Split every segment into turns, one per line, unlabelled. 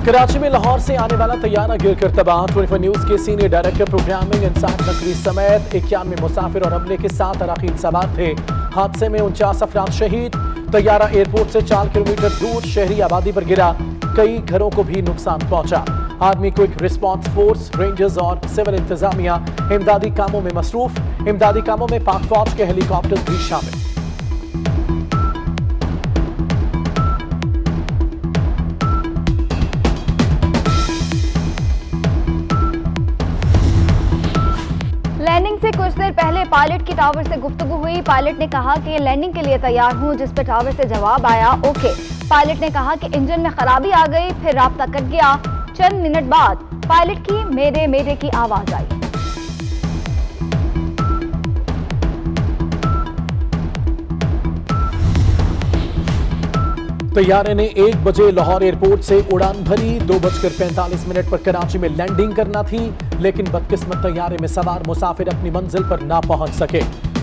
कराची में लाहौर से आने वाला तैयारा गिरकर तबाह। 24 न्यूज के सीनियर डायरेक्टर प्रोग्रामिंग इंसाफ नकवी समेत 91 मुसाफिर और अमले के 7 अराकीन सवार थे। हादसे में 49 अफराद शहीद। तैयारा एयरपोर्ट से 4 किलोमीटर दूर शहरी आबादी पर गिरा। कई घरों को भी नुकसान पहुंचा। Army quick response force, rangers और सिविल इंतजामिया इमदादी कामों में मसरूफ। इमदादी कामों में पाक फौज के हेलीकॉप्टर भी शामिल।
लैंडिंग से कुछ देर पहले पायलट की टावर से गुफ्तगू हुई। पायलट ने कहा कि लैंडिंग के लिए तैयार हूं, जिस पर टावर से जवाब आया ओके। पायलट ने कहा कि इंजन में खराबी आ गई, फिर राब्ता कट गया। चंद मिनट बाद पायलट की मेरे मेरे की आवाज आई।
तैयारे ने 1 बजे लाहौर एयरपोर्ट से उड़ान भरी। 2:45 पर कराची में लैंडिंग करना थी, लेकिन बदकिस्मत तैयारे में सवार मुसाफिर अपनी मंजिल पर ना पहुंच सके।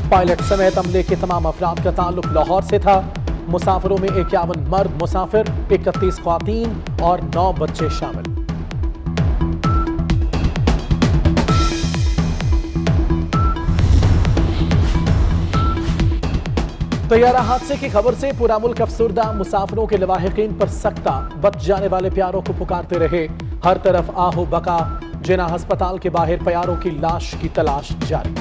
पायलट समेत अमले के तमाम अफराद का ताल्लुक लाहौर से था। मुसाफिरों में 51 मर्द मुसाफिर, 31 ख्वातीन और 9 बच्चे शामिल। तैयारा हादसे की खबर से पूरा मुल्क अफसुर्दा। मुसाफिरों के लवाहिकीन पर सख्ता। बच जाने वाले प्यारों को पुकारते रहे। हर तरफ आहो बका। जिना अस्पताल के बाहर प्यारों की लाश की तलाश जारी।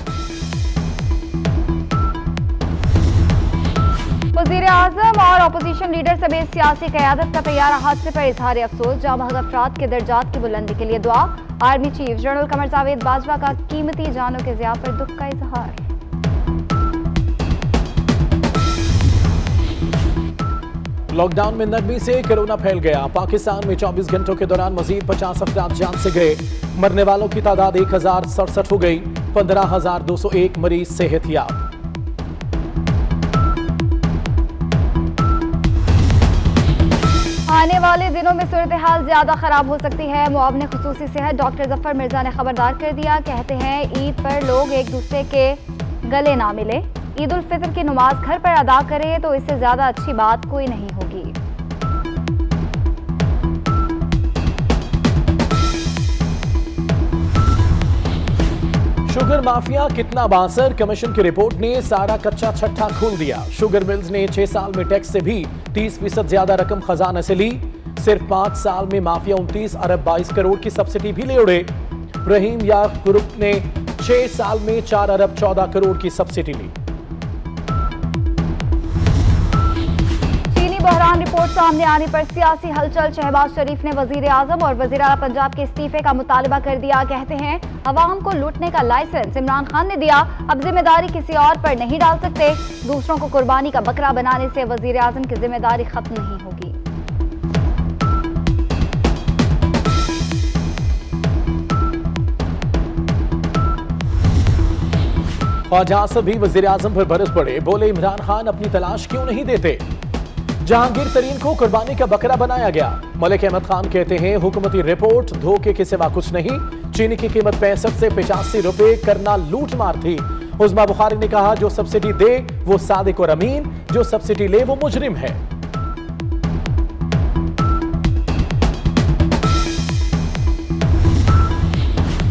वज़ीर आज़म और अपोजिशन लीडर समेत सियासी क़यादत का तैयारा हादसे पर इजहार अफसोस। जामहग अफराद के दर्जात की बुलंदी के लिए दुआ। Army chief general Qamar Javed Bajwa का कीमती जानों के ज़िया पर दुख का इजहार।
लॉकडाउन में नरमी से कोरोना फैल गया। पाकिस्तान में 24 घंटों के दौरान मजीद 50 अफराद जान से गए। मरने वालों की तादाद 1067 हो गई। 15,201 मरीज सेहतयाब।
आने वाले दिनों में सूरत हाल ज्यादा खराब हो सकती है। मुआविन खुसूसी सेहत डॉक्टर जफर मिर्जा ने खबरदार कर दिया। कहते हैं ईद पर लोग एक दूसरे के गले ना मिले। ईद उल फितर की नमाज घर पर अदा करें तो इससे ज्यादा अच्छी बात कोई नहीं होगी।
शुगर माफिया कितना बासर। कमीशन की रिपोर्ट ने सारा कच्चा छट्टा खोल दिया। शुगर मिल्स ने 6 साल में टैक्स से भी 30% ज्यादा रकम खजाना से ली। सिर्फ 5 साल में माफिया 29 अरब 22 करोड़ की सब्सिडी भी ले उड़े। रहीम या ग्रुप ने 6 साल में 4 अरब 14 करोड़ की सब्सिडी ली।
बहरान रिपोर्ट सामने आने पर सियासी हलचल। शहबाज शरीफ ने वजीर आजम और वजीर आला पंजाब के इस्तीफे का मुतालबा कर दिया। कहते हैं अवाम को लूटने का लाइसेंस इमरान खान ने दिया, अब जिम्मेदारी किसी और पर नहीं डाल सकते। दूसरों को कुर्बानी का बकरा बनाने से वजीर आजम की जिम्मेदारी खत्म नहीं होगी।
ख्वाजा आसिफ भी वजीर आजम पर बरस पड़े। बोले इमरान खान अपनी तलाश क्यों नहीं देते। जहांगीर तरीन को कुर्बानी का बकरा बनाया गया। मलिक अहमद खान कहते हैं हुकूमती रिपोर्ट धोखे के सिवा कुछ नहीं। चीनी की कीमत 65 से 85 रुपए करना लूट मार थी। उस्मा बुखारी ने कहा जो सब्सिडी दे वो सादिक और अमीन, जो सब्सिडी ले वो मुजरिम है।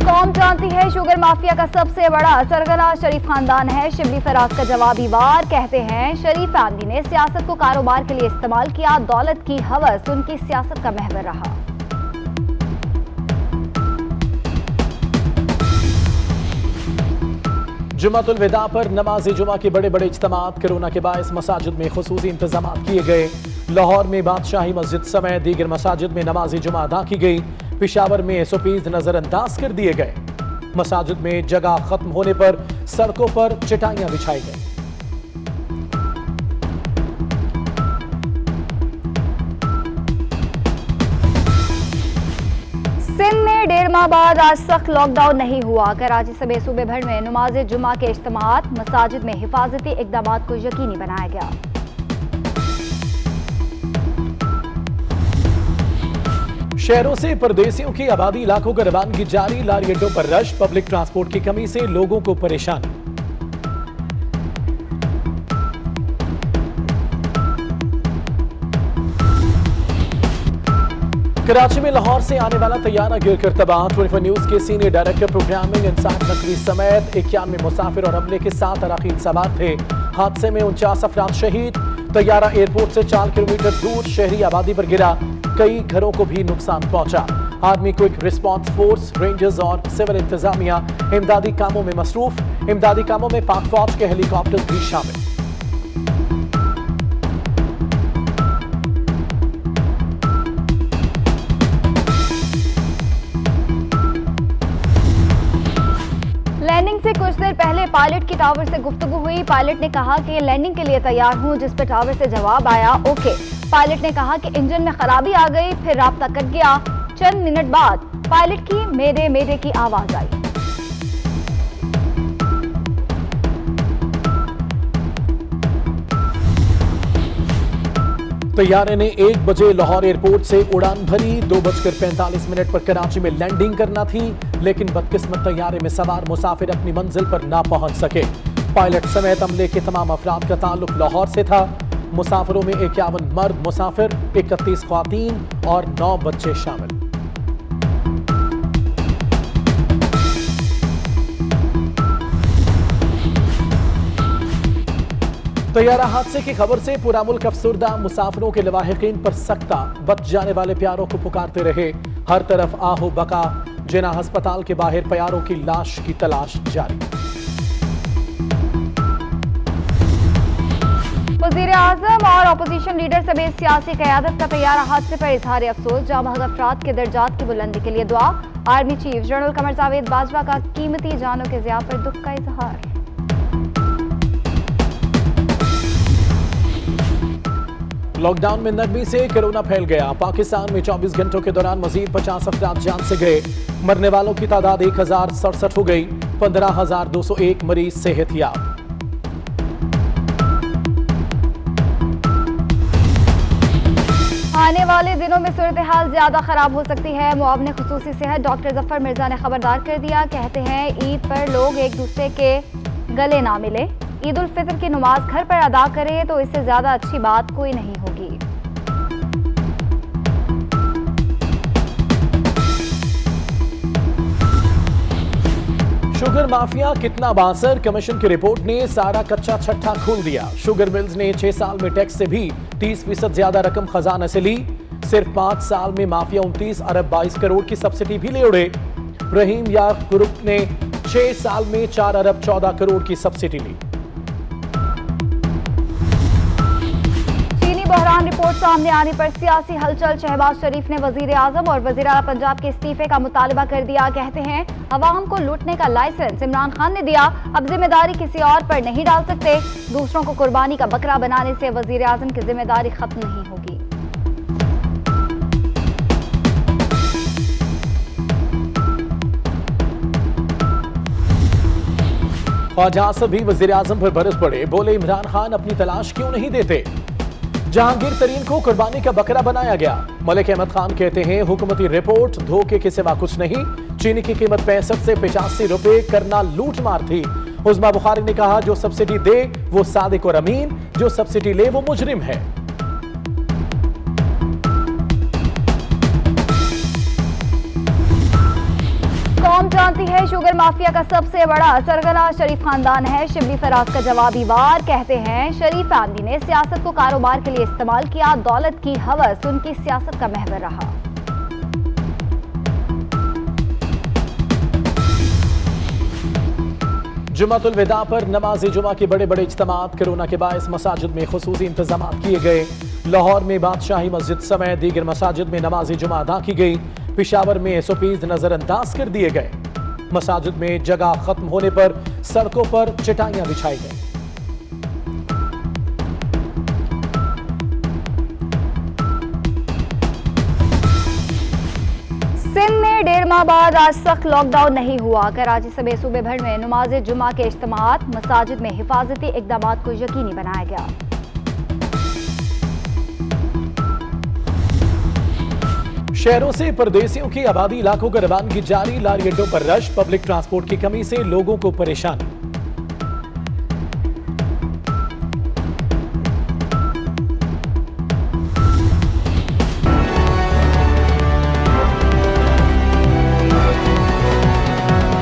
कौम जानती है शुगर माफिया का सबसे बड़ा सरगना शरीफ खानदान है। शिबली फराज का जवाबी वार। कहते हैं शरीफ फैमिली ने सियासत को कारोबार के लिए इस्तेमाल किया। दौलत की हवस उनकी सियासत का महवर रहा।
जुमातुल विदा पर नमाज जुमा के बड़े बड़े इज्तिमात। कोरोना के बायस मसाजिद में खुसूसी इंतजाम किए गए। लाहौर में बादशाही मस्जिद समेत दीगर मसाजिद में नमाज जुमा अदा की गई। पेशावर में SOPs नजरअंदाज कर दिए गए। मसाजिद में जगह खत्म होने पर सड़कों पर चटाइयां बिछाई गई।
सिंध में 1.5 माह बाद आज सख्त लॉकडाउन नहीं हुआ। कराची समेत सूबे भर में नमाज जुमा के इज्तिमात। मसाजिद में हिफाजती इकदाम को यकीनी बनाया गया।
शहरों से परदेसियों की आबादी इलाकों का रवानगी जारी। लारी अड्डों पर रश। पब्लिक ट्रांसपोर्ट की कमी से लोगों को परेशानी। कराची में लाहौर से आने वाला तैयारा गिरकर तबाह। 24 न्यूज के सीनियर डायरेक्टर प्रोग्रामिंग इंसाफ नकवी समेत 91 मुसाफिर और अमले के 7 अराकीन सवार थे। हादसे में 49 अफराद शहीद। तैयारा एयरपोर्ट से 4 किलोमीटर दूर शहरी आबादी पर गिरा। कई घरों को भी नुकसान पहुंचा। Army quick response force, rangers और सिविल इंतजामिया इमदादी कामों में मसरूफ। इमदादी कामों में पाक फौज के हेलीकॉप्टर भी शामिल।
लैंडिंग से कुछ देर पहले पायलट की टावर से गुफ्तगू हुई। पायलट ने कहा कि लैंडिंग के लिए तैयार हूं, जिस पर टावर से जवाब आया ओके। पायलट ने कहा कि इंजन में खराबी आ गई, फिर राब्ता कट गया। चंद मिनट बाद पायलट की मेरे मेरे की आवाज आई।
तैयारे ने 1 बजे लाहौर एयरपोर्ट से उड़ान भरी। 2:45 पर कराची में लैंडिंग करना थी, लेकिन बदकिस्मत तैयारे में सवार मुसाफिर अपनी मंजिल पर ना पहुंच सके। पायलट समेत अमले के तमाम अफराद का ताल्लुक लाहौर से था। मुसाफिरों में 51 मर्द मुसाफिर, 31 ख्वातीन और 9 बच्चे शामिल। तैयारा हादसे की खबर से पूरा मुल्क अफसुर्दा। मुसाफिरों के लवाहिकीन पर सख्ता, बच जाने वाले प्यारों को पुकारते रहे। हर तरफ आहो बका। जिना अस्पताल के बाहर प्यारों की लाश की तलाश जारी।
वज़ीर आज़म और अपोजिशन लीडर समेत सियासी क़यादत का तैयारा हादसे पर इजहार अफसोस। जामहग अफराद के दर्जात की बुलंदी के लिए दुआ। Army chief general Qamar Javed Bajwa का कीमती जानों के ज़िया पर दुख का इजहार।
लॉकडाउन में नकवी से कोरोना फैल गया। पाकिस्तान में 24 घंटों के दौरान मजीद 50 अफराद जान से गए। मरने वालों की तादाद 1067 हो गई। 15,201 मरीज सेहतयाब।
आने वाले दिनों में सूरत हाल ज्यादा खराब हो सकती है। मुआवने खुसूसी सेहत डॉक्टर जफर मिर्जा ने खबरदार कर दिया। कहते हैं ईद पर लोग एक दूसरे के गले ना मिले। ईद उल फितर की नमाज घर पर अदा करें तो इससे ज्यादा अच्छी बात कोई नहीं होगी।
शुगर माफिया कितना बासर। कमीशन की रिपोर्ट ने सारा कच्चा छट्टा खोल दिया। शुगर मिल्स ने 6 साल में टैक्स से भी 30% ज्यादा रकम खजाना से ली। सिर्फ 5 साल में माफिया 29 अरब 22 करोड़ की सब्सिडी भी ले उड़े। रहीम यार ग्रुप ने 6 साल में 4 अरब 14 करोड़ की सब्सिडी ली।
बहरान रिपोर्ट सामने आने पर सियासी हलचल। शहबाज शरीफ ने वजीर आजम और वजीर आला पंजाब के इस्तीफे का मुतालबा कर दिया। कहते हैं अवाम को लूटने का लाइसेंस इमरान खान ने दिया, अब जिम्मेदारी किसी और पर नहीं डाल सकते। दूसरों को कुर्बानी का बकरा बनाने से वजीर आजम की जिम्मेदारी खत्म नहीं होगी।
ख्वाजा आसिफ भी वजीर आजम पर बरस पड़े। बोले इमरान खान अपनी तलाश क्यों नहीं देते। जहांगीर तरीन को कुर्बानी का बकरा बनाया गया। मलिक अहमद खान कहते हैं हुकूमती रिपोर्ट धोखे के सिवा कुछ नहीं। चीनी की कीमत 65 से 85 रुपए करना लूट मार थी। उस्मा बुखारी ने कहा जो सब्सिडी दे वो सादिक और अमीन, जो सब्सिडी ले वो मुजरिम है।
कौम जानती है शुगर माफिया का सबसे बड़ा सरगना शरीफ खानदान है। शिबली फराज का जवाबी वार। कहते हैं शरीफ फैमिली ने सियासत को कारोबार के लिए इस्तेमाल किया। दौलत की हवस उनकी सियासत का महवर रहा।
जुमातुल विदा पर नमाज जुमा के बड़े बड़े इज्तिमात। कोरोना के बायस मसाजिद में खुसूसी इंतजाम किए गए। लाहौर में बादशाही मस्जिद समेत दीगर मसाजिद में नमाज जुमा अदा की गई। पेशावर में SOPs नजरअंदाज कर दिए गए। मसाजिद में जगह खत्म होने पर सड़कों पर चटाइयां बिछाई गई।
सिंध में 1.5 माह बाद आज सख्त लॉकडाउन नहीं हुआ। कराची समेत सूबे भर में नमाज जुमा के इज्तिमात। मसाजिद में हिफाजती इकदाम को यकीनी बनाया गया।
शहरों से परदेसियों की आबादी इलाकों का रवानगी जारी। लारी अड्डों पर रश। पब्लिक ट्रांसपोर्ट की कमी से लोगों को परेशानी।